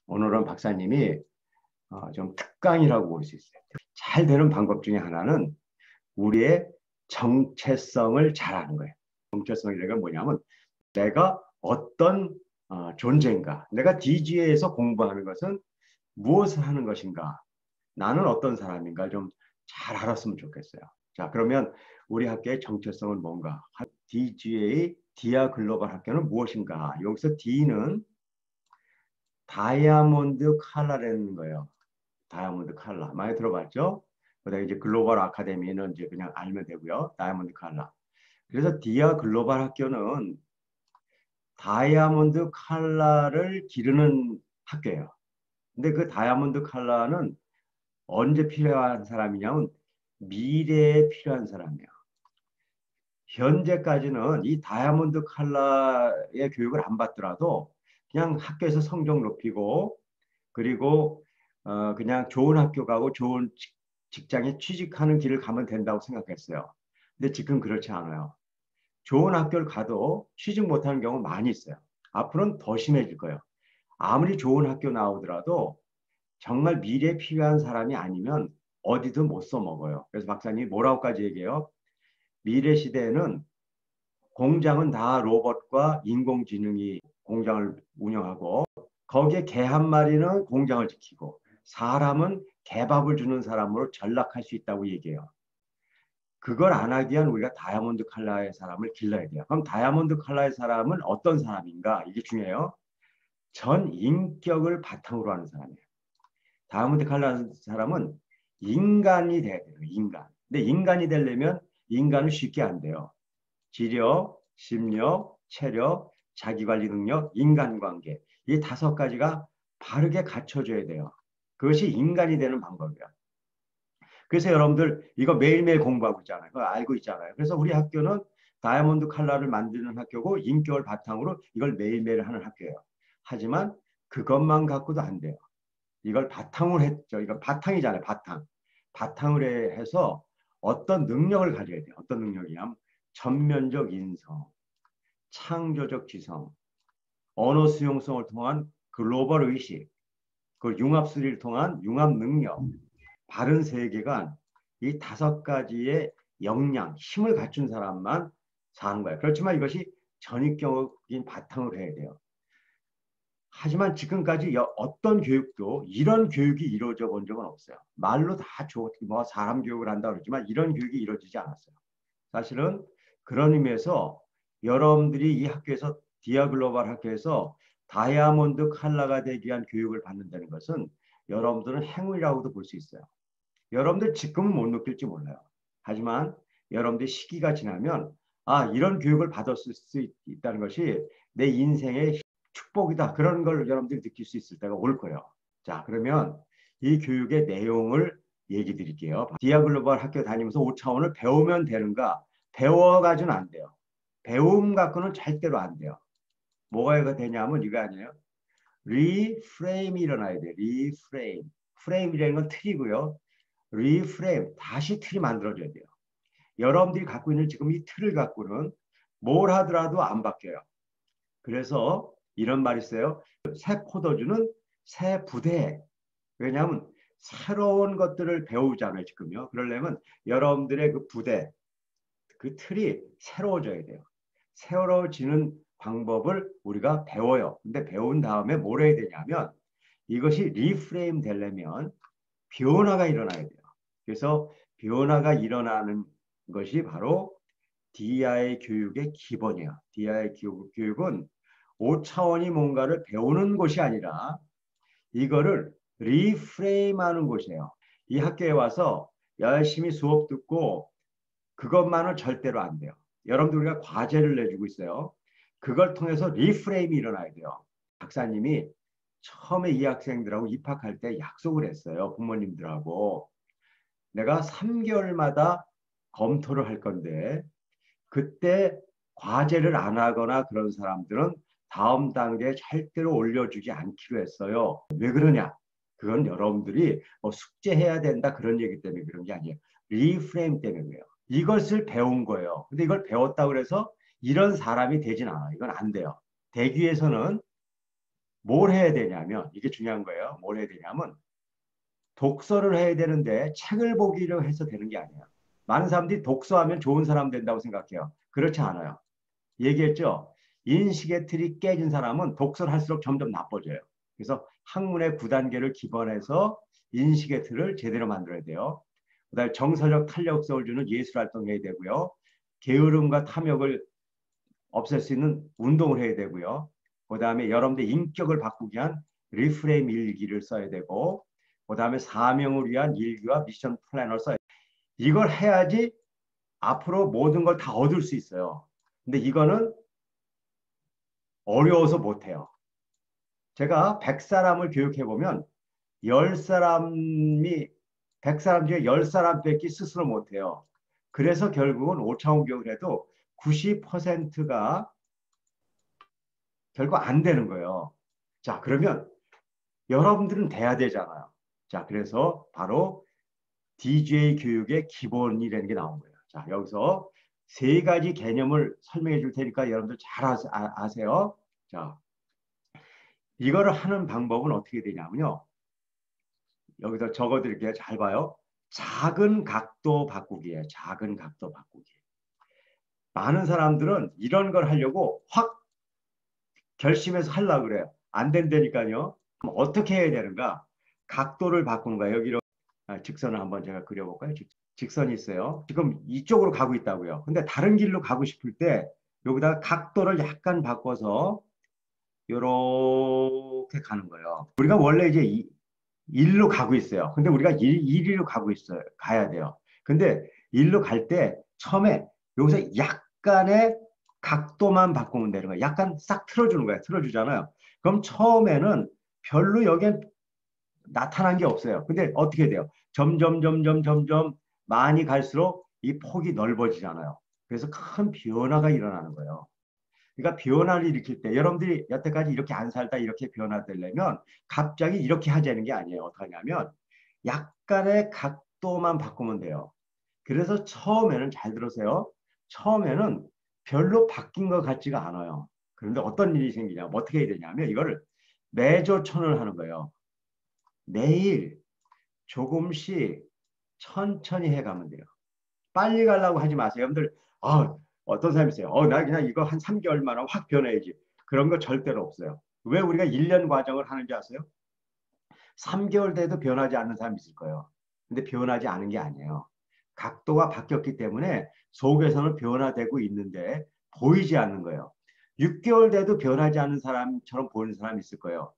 오늘은 박사님이 좀 특강이라고 볼 수 있어요. 잘 되는 방법 중에 하나는 우리의 정체성을 잘 아는 거예요. 정체성이라는 건 뭐냐면 내가 어떤 존재인가. 내가 DG에서 공부하는 것은 무엇을 하는 것인가. 나는 어떤 사람인가 좀 잘 알았으면 좋겠어요. 자, 그러면 우리 학교의 정체성은 뭔가? DGA, 디아 글로벌 학교는 무엇인가? 여기서 D는 다이아몬드 칼라라는 거예요. 다이아몬드 칼라. 많이 들어봤죠? 그다음에 이제 글로벌 아카데미는 이제 그냥 알면 되고요. 다이아몬드 칼라. 그래서 디아 글로벌 학교는 다이아몬드 칼라를 기르는 학교예요. 근데 그 다이아몬드 칼라는 언제 필요한 사람이냐면 미래에 필요한 사람이에요. 현재까지는 이 다이아몬드 칼라의 교육을 안 받더라도 그냥 학교에서 성적 높이고 그리고 그냥 좋은 학교 가고 좋은 직장에 취직하는 길을 가면 된다고 생각했어요. 근데 지금 그렇지 않아요. 좋은 학교를 가도 취직 못하는 경우 많이 있어요. 앞으로는 더 심해질 거예요. 아무리 좋은 학교 나오더라도 정말 미래에 필요한 사람이 아니면 어디든 못 써먹어요. 그래서 박사님이 뭐라고까지 얘기해요? 미래 시대에는 공장은 다 로봇과 인공지능이 공장을 운영하고 거기에 개 한 마리는 공장을 지키고 사람은 개밥을 주는 사람으로 전락할 수 있다고 얘기해요. 그걸 안 하기 위한 우리가 다이아몬드 칼라의 사람을 길러야 돼요. 그럼 다이아몬드 칼라의 사람은 어떤 사람인가? 이게 중요해요. 전 인격을 바탕으로 하는 사람이에요. 다이아몬드 칼라의 사람은 인간이 돼야 돼요. 인간. 근데 인간이 되려면 인간은 쉽게 안 돼요. 지력, 심력, 체력, 자기관리 능력, 인간관계. 이 다섯 가지가 바르게 갖춰져야 돼요. 그것이 인간이 되는 방법이야. 그래서 여러분들 이거 매일매일 공부하고 있잖아요. 그거 알고 있잖아요. 그래서 우리 학교는 다이아몬드 칼라를 만드는 학교고 인격을 바탕으로 이걸 매일매일 하는 학교예요. 하지만 그것만 갖고도 안 돼요. 이걸 바탕으로 했죠. 이거 바탕이잖아요. 바탕. 바탕으로 해서 어떤 능력을 가져야 돼요. 어떤 능력이냐면 전면적 인성, 창조적 지성, 언어 수용성을 통한 글로벌 의식, 그 융합수리를 통한 융합 능력, 바른 세계관, 이 다섯 가지의 역량, 힘을 갖춘 사람만 사는 거예요. 그렇지만 이것이 전인격인 바탕으로 해야 돼요. 하지만 지금까지 어떤 교육도 이런 교육이 이루어져 본 적은 없어요. 말로 다 뭐 사람 교육을 한다 그러지만 이런 교육이 이루어지지 않았어요. 사실은 그런 의미에서 여러분들이 이 학교에서 디아 글로벌 학교에서 다이아몬드 칼라가 되기 위한 교육을 받는다는 것은 여러분들은 행운이라고도 볼 수 있어요. 여러분들 지금은 못 느낄지 몰라요. 하지만 여러분들 시기가 지나면 이런 교육을 받았을 수 있다는 것이 내 인생의 축복이다. 그런 걸 여러분들이 느낄 수 있을 때가 올 거예요. 자, 그러면 이 교육의 내용을 얘기 드릴게요. 디아글로벌 학교 다니면서 5차원을 배우면 되는가? 배워가지고는 안 돼요. 배움 갖고는 절대로 안 돼요. 뭐가 되냐면 이거 아니에요. 리프레임이 일어나야 돼요. 리프레임. 프레임이라는 건 틀이고요. 리프레임. 다시 틀이 만들어져야 돼요. 여러분들이 갖고 있는 지금 이 틀을 갖고는 뭘 하더라도 안 바뀌어요. 그래서 이런 말이 있어요. 새 포도주는 새 부대. 왜냐하면 새로운 것들을 배우잖아요, 지금요. 그러려면 여러분들의 그 부대, 그 틀이 새로워져야 돼요. 새로워지는 방법을 우리가 배워요. 근데 배운 다음에 뭘 해야 되냐면 이것이 리프레임 되려면 변화가 일어나야 돼요. 그래서 변화가 일어나는 것이 바로 DI 교육의 기본이에요. DI 교육은 5차원이 뭔가를 배우는 곳이 아니라 이거를 리프레임하는 곳이에요. 이 학교에 와서 열심히 수업 듣고 그것만은 절대로 안 돼요. 여러분들 우리가 과제를 내주고 있어요. 그걸 통해서 리프레임이 일어나야 돼요. 박사님이 처음에 이 학생들하고 입학할 때 약속을 했어요. 부모님들하고. 내가 3개월마다 검토를 할 건데 그때 과제를 안 하거나 그런 사람들은 다음 단계에 절대로 올려주지 않기로 했어요. 왜 그러냐? 그건 여러분들이 뭐 숙제해야 된다 그런 얘기 때문에 그런 게 아니에요. 리프레임 때문에 그래요. 이것을 배운 거예요. 근데 이걸 배웠다고 해서 이런 사람이 되진 않아요. 이건 안 돼요. 되기 위해서는 뭘 해야 되냐면, 이게 중요한 거예요. 뭘 해야 되냐면, 독서를 해야 되는데 책을 보기로 해서 되는 게 아니에요. 많은 사람들이 독서하면 좋은 사람 된다고 생각해요. 그렇지 않아요. 얘기했죠. 인식의 틀이 깨진 사람은 독서를 할수록 점점 나빠져요. 그래서 학문의 9단계를 기반해서 인식의 틀을 제대로 만들어야 돼요. 그다음에 정서적 탄력성을 주는 예술 활동을 해야 되고요. 게으름과 탐욕을 없앨 수 있는 운동을 해야 되고요. 그다음에 여러분들 인격을 바꾸기 위한 리프레임 일기를 써야 되고, 그다음에 사명을 위한 일기와 미션 플래너를 써야 돼요. 이걸 해야지 앞으로 모든 걸 다 얻을 수 있어요. 근데 이거는 어려워서 못해요. 제가 100사람을 교육해보면 10사람이 100사람 중에 10사람밖에 스스로 못해요. 그래서 결국은 오차원 교육을 해도 90%가 결국 안 되는 거예요. 자, 그러면 여러분들은 돼야 되잖아요. 자, 그래서 바로 DJ 교육의 기본이라는 게 나온 거예요. 자, 여기서 세 가지 개념을 설명해 줄 테니까 여러분들 잘 아세요. 자, 이거를 하는 방법은 어떻게 되냐면요. 여기서 적어드릴게요. 잘 봐요. 작은 각도 바꾸기예요. 작은 각도 바꾸기. 많은 사람들은 이런 걸 하려고 확 결심해서 하려고 그래요. 안 된다니까요. 그럼 어떻게 해야 되는가? 각도를 바꾸는 거예요. 여기로 직선을 한번 제가 그려볼까요? 직선이 있어요. 지금 이쪽으로 가고 있다고요. 근데 다른 길로 가고 싶을 때 여기다 각도를 약간 바꿔서 이렇게 가는 거예요. 우리가 원래 이제 일로 가고 있어요. 근데 우리가 일로 가고 있어요. 가야 돼요. 근데 일로 갈 때 처음에 여기서 약간의 각도만 바꾸면 되는 거예요. 약간 싹 틀어주는 거예요. 틀어주잖아요. 그럼 처음에는 별로 여기엔 나타난 게 없어요. 근데 어떻게 돼요? 점점 많이 갈수록 이 폭이 넓어지잖아요. 그래서 큰 변화가 일어나는 거예요. 그러니까 변화를 일으킬 때 여러분들이 여태까지 이렇게 안 살다 이렇게 변화되려면 갑자기 이렇게 하자는 게 아니에요. 어떻게 하냐면 약간의 각도만 바꾸면 돼요. 그래서 처음에는 잘 들으세요. 처음에는 별로 바뀐 것 같지가 않아요. 그런데 어떤 일이 생기냐면 어떻게 해야 되냐면 이거를 매조천을 하는 거예요. 매일 조금씩 천천히 해가면 돼요. 빨리 가려고 하지 마세요. 여러분들, 어떤 사람이 있어요. 나 그냥 이거 한 3개월만 하고 확 변해야지. 그런 거 절대로 없어요. 왜 우리가 1년 과정을 하는지 아세요? 3개월 돼도 변하지 않는 사람이 있을 거예요. 근데 변하지 않은 게 아니에요. 각도가 바뀌었기 때문에 속에서는 변화되고 있는데 보이지 않는 거예요. 6개월 돼도 변하지 않는 사람처럼 보이는 사람이 있을 거예요.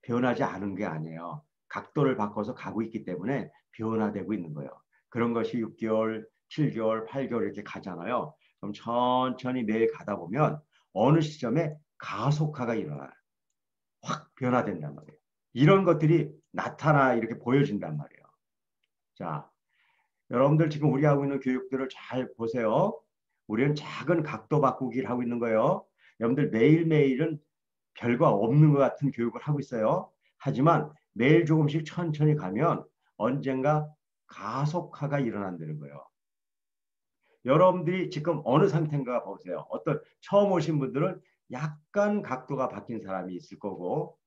변하지 않은 게 아니에요. 각도를 바꿔서 가고 있기 때문에 변화되고 있는 거예요. 그런 것이 6개월, 7개월, 8개월 이렇게 가잖아요. 그럼 천천히 매일 가다 보면 어느 시점에 가속화가 일어나요. 확 변화된단 말이에요. 이런 것들이 나타나 이렇게 보여진단 말이에요. 자, 여러분들 지금 우리 하고 있는 교육들을 잘 보세요. 우리는 작은 각도 바꾸기를 하고 있는 거예요. 여러분들 매일매일은 별거 없는 것 같은 교육을 하고 있어요. 하지만 매일 조금씩 천천히 가면 언젠가 가속화가 일어난다는 거예요. 여러분들이 지금 어느 상태인가 보세요. 어떤 처음 오신 분들은 약간 각도가 바뀐 사람이 있을 거고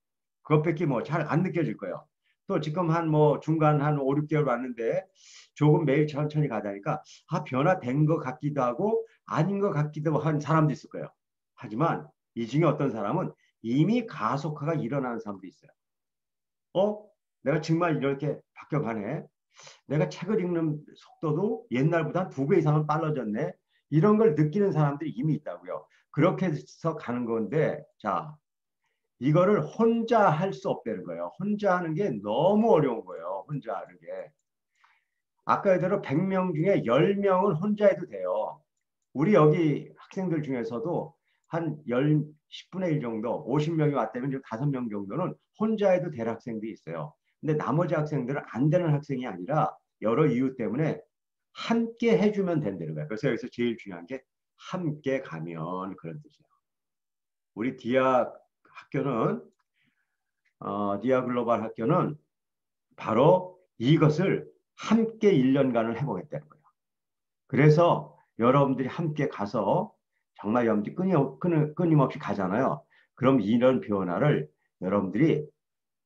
그것밖에 뭐 잘 안 느껴질 거예요. 또 지금 한 뭐 중간 한 5, 6개월 왔는데 조금 매일 천천히 가다니까 변화된 것 같기도 하고 아닌 것 같기도 한 사람도 있을 거예요. 하지만 이 중에 어떤 사람은 이미 가속화가 일어나는 사람도 있어요. 어? 내가 정말 이렇게 바뀌어가네. 내가 책을 읽는 속도도 옛날보다 2배 이상은 빨라졌네. 이런 걸 느끼는 사람들이 이미 있다고요. 그렇게 해서 가는 건데, 자, 이거를 혼자 할 수 없다는 거예요. 혼자 하는 게 너무 어려운 거예요. 혼자 하는 게. 아까 얘대로 100명 중에 10명은 혼자 해도 돼요. 우리 여기 학생들 중에서도 한 10분의 1 정도, 50명이 왔다면 지금 5명 정도는 혼자 해도 될 학생들이 있어요. 근데 나머지 학생들은 안 되는 학생이 아니라 여러 이유 때문에 함께 해주면 된다는 거예요. 그래서 여기서 제일 중요한 게 함께 가면 그런 뜻이에요. 우리 디아 학교는, 디아 글로벌 학교는 바로 이것을 함께 1년간을 해보겠다는 거예요. 그래서 여러분들이 함께 가서 정말 여러분들이 끊임없이 가잖아요. 그럼 이런 변화를 여러분들이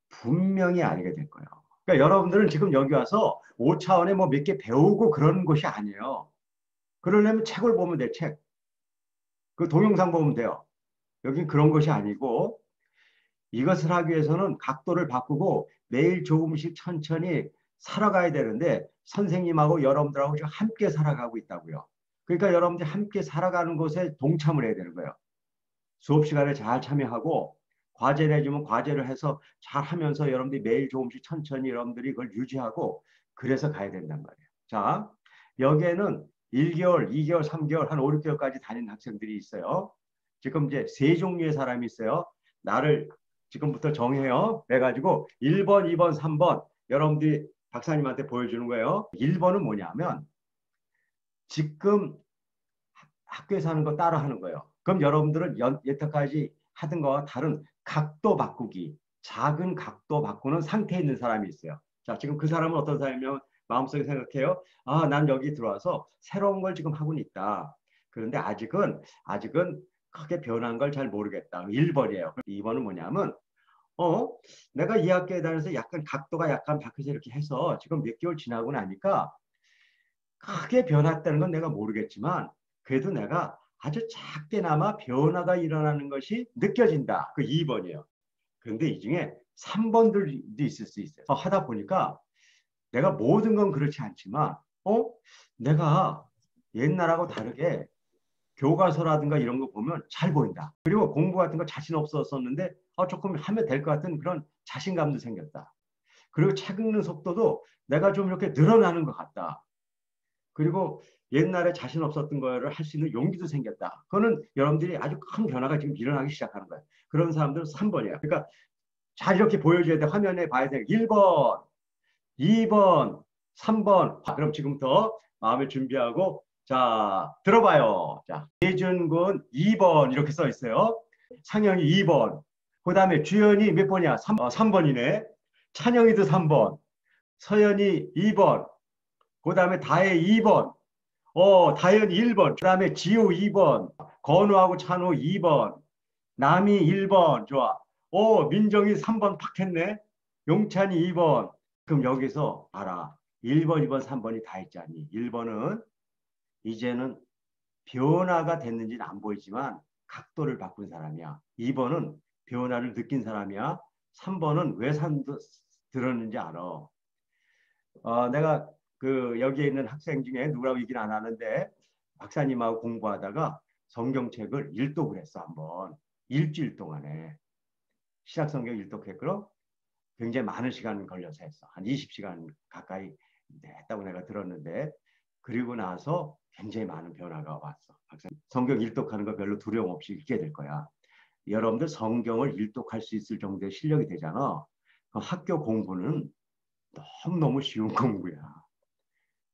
분명히 알게 될 거예요. 그러니까 여러분들은 지금 여기 와서 5차원에 뭐 몇 개 배우고 그러는 것이 아니에요. 그러려면 책을 보면 돼, 책. 그 동영상 보면 돼요. 여긴 그런 것이 아니고 이것을 하기 위해서는 각도를 바꾸고 매일 조금씩 천천히 살아가야 되는데 선생님하고 여러분들하고 지금 함께 살아가고 있다고요. 그러니까 여러분들이 함께 살아가는 것에 동참을 해야 되는 거예요. 수업 시간에 잘 참여하고 과제 내주면 과제를 해서 잘 하면서 여러분들이 매일 조금씩 천천히 여러분들이 그걸 유지하고 그래서 가야 된단 말이에요. 자, 여기에는 1개월, 2개월, 3개월, 한 5, 6개월까지 다닌 학생들이 있어요. 지금 이제 세 종류의 사람이 있어요. 나를 지금부터 정해요. 그래가지고 1번, 2번, 3번 여러분들이 박사님한테 보여주는 거예요. 1번은 뭐냐면 지금 학교에서 하는 거 따라 하는 거예요. 그럼 여러분들은 여태까지 하던 거와 다른 각도 바꾸기, 작은 각도 바꾸는 상태에 있는 사람이 있어요. 자, 지금 그 사람은 어떤 사람이면 마음속에 생각해요. 아, 난 여기 들어와서 새로운 걸 지금 하고 있다. 그런데 아직은 크게 변한 걸 잘 모르겠다. 1번이에요. 2번은 뭐냐면 어, 내가 이 학교에 다녀서 약간 각도가 약간 바뀌어서 이렇게 해서 지금 몇 개월 지나고 나니까 크게 변했다는 건 내가 모르겠지만 그래도 내가 아주 작게나마 변화가 일어나는 것이 느껴진다. 그 2번이에요. 그런데 이 중에 3번들도 있을 수 있어요. 하다 보니까 내가 모든 건 그렇지 않지만 내가 옛날하고 다르게 교과서라든가 이런 거 보면 잘 보인다. 그리고 공부 같은 거 자신 없었었는데 조금 하면 될 것 같은 그런 자신감도 생겼다. 그리고 책 읽는 속도도 내가 좀 이렇게 늘어나는 것 같다. 그리고 옛날에 자신 없었던 거를 할 수 있는 용기도 생겼다. 그거는 여러분들이 아주 큰 변화가 지금 일어나기 시작하는 거예요. 그런 사람들은 3번이에요. 그러니까 잘 이렇게 보여줘야 돼. 화면에 봐야 돼. 1번, 2번, 3번. 그럼 지금부터 마음을 준비하고 자, 들어봐요. 자, 예준군 2번 이렇게 써 있어요. 상영이 2번. 그 다음에 주연이 몇 번이야? 3번이네. 찬영이도 3번. 서연이 2번. 그 다음에 다혜 2번. 다현 1번. 그 다음에 지우 2번. 건우하고 찬우 2번. 남이 1번. 좋아. 민정이 3번 팍 했네. 용찬이 2번. 그럼 여기서 알아. 1번, 2번, 3번이 다 있잖니. 1번은 이제는 변화가 됐는지는 안 보이지만 각도를 바꾼 사람이야. 2번은 변화를 느낀 사람이야. 3번은 왜 들었는지 알아. 내가 그 여기에 있는 학생 중에 누구라고 얘기는 안 하는데 박사님하고 공부하다가 성경책을 일독을 했어 한번. 일주일 동안에 신약 성경 일독했고 굉장히 많은 시간 걸려서 했어. 한 20시간 가까이 했다고 내가 들었는데 그리고 나서 굉장히 많은 변화가 왔어. 박사님. 성경 일독하는 거 별로 두려움 없이 읽게 될 거야. 여러분들 성경을 일독할 수 있을 정도의 실력이 되잖아. 그 학교 공부는 너무너무 쉬운 공부야.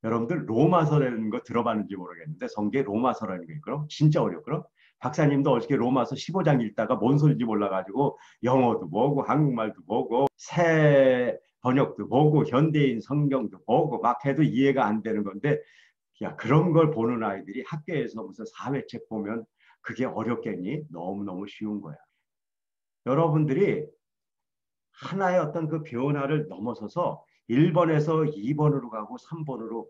여러분들 로마서라는 거 들어봤는지 모르겠는데 성경에 로마서라는 게 있거든. 진짜 어렵거든. 박사님도 어저께 로마서 15장 읽다가 뭔 소리인지 몰라가지고 영어도 보고 한국말도 보고 새 번역도 보고 현대인 성경도 보고 막 해도 이해가 안 되는 건데 야 그런 걸 보는 아이들이 학교에서 무슨 사회책 보면 그게 어렵겠니? 너무너무 쉬운 거야. 여러분들이 하나의 어떤 그 변화를 넘어서서 1번에서 2번으로 가고 3번으로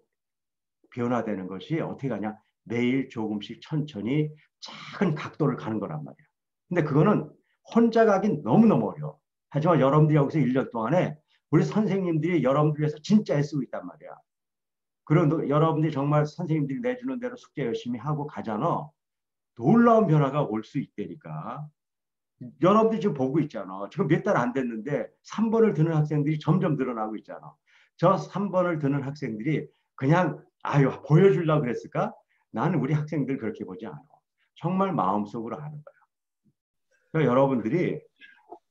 변화되는 것이 어떻게 가냐? 매일 조금씩 천천히 작은 각도를 가는 거란 말이야. 근데 그거는 혼자 가긴 너무너무 어려워. 하지만 여러분들이 여기서 1년 동안에 우리 선생님들이 여러분들 위해서 진짜 애쓰고 있단 말이야. 그리고 여러분들이 정말 선생님들이 내주는 대로 숙제 열심히 하고 가잖아. 놀라운 변화가 올 수 있다니까. 여러분들이 지금 보고 있잖아. 지금 몇 달 안 됐는데 3번을 드는 학생들이 점점 늘어나고 있잖아. 저 3번을 드는 학생들이 그냥 아유 보여주려고 그랬을까? 나는 우리 학생들 그렇게 보지 않아. 정말 마음속으로 아는 거야. 그러니까 여러분들이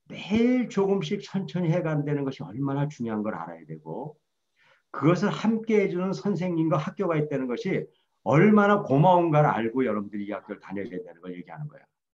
매일 조금씩 천천히 해간다는 것이 얼마나 중요한 걸 알아야 되고 그것을 함께 해주는 선생님과 학교가 있다는 것이 얼마나 고마운가를 알고 여러분들이 이 학교를 다녀야 된다는 걸 얘기하는 거야.